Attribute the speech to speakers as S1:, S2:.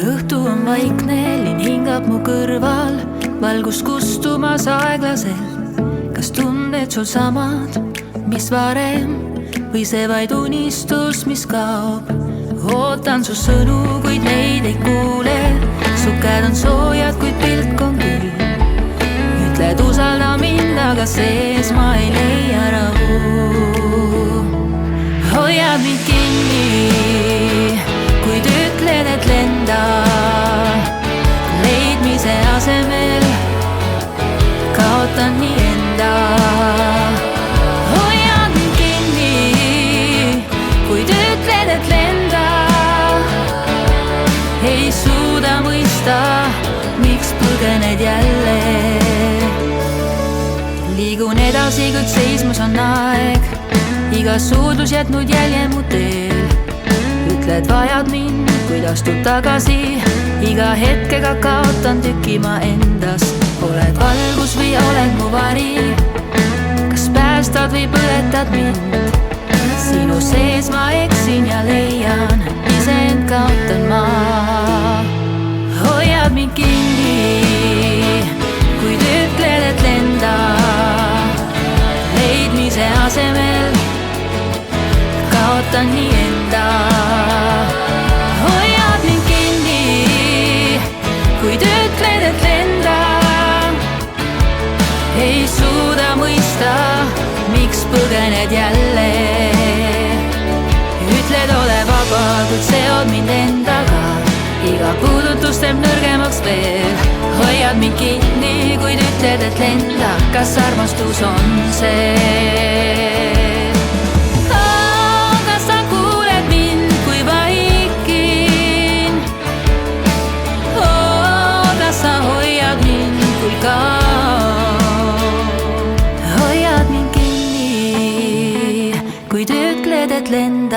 S1: Õhtu on vaikne, linn hingab mu kõrval, valgus kustumas aeglaselt. Kas tunded sul samad, mis varem, või see vaid unistus, mis kaob? Ootan su sõnu, kuid neid ei kuule. Su käed on soojad, kuid pilk on külm. Ütled usalda mind, aga sees ma ei leia rahu. Hoiad mind kinni, kuid ütled, et lenda. Leidmise asemel kaotan nii enda. Hoiad mind kinni, kuid ütled, et lenda. Ei suuda mõista, miks põgened jälle. Liigun edasi, kuid seismas on aeg. Iga suudlus jätnud jälje mu teel. Ütled vajad mind, kuid astud tagasi. Iga hetkega kaotan tüki ma endast. Oled valgus või oled mu vari? Kas päästad või põletad mind? Sinu sees ma eksin ja leian, iseend kaotan ma. Hoiad mind kinni, kuid ütled, et lenda. Leidmise asemel kaotan nii enda. Hoiad mind kinni, kuid ütled, et lenda. Ei suuda mõista, miks põgened jälle. Ütled ole vaba, kuid seod mind endaga. Iga puudutus teeb nõrgemaks veel. Hoiad mind kinni, kuid ütled, et lenda. Kas armastus on see? Kas sa kuuled mind, kui vaikin? Kas sa hoiad mind, kui kaon? Hoiad mind kinni, kuid ütled, et lenda.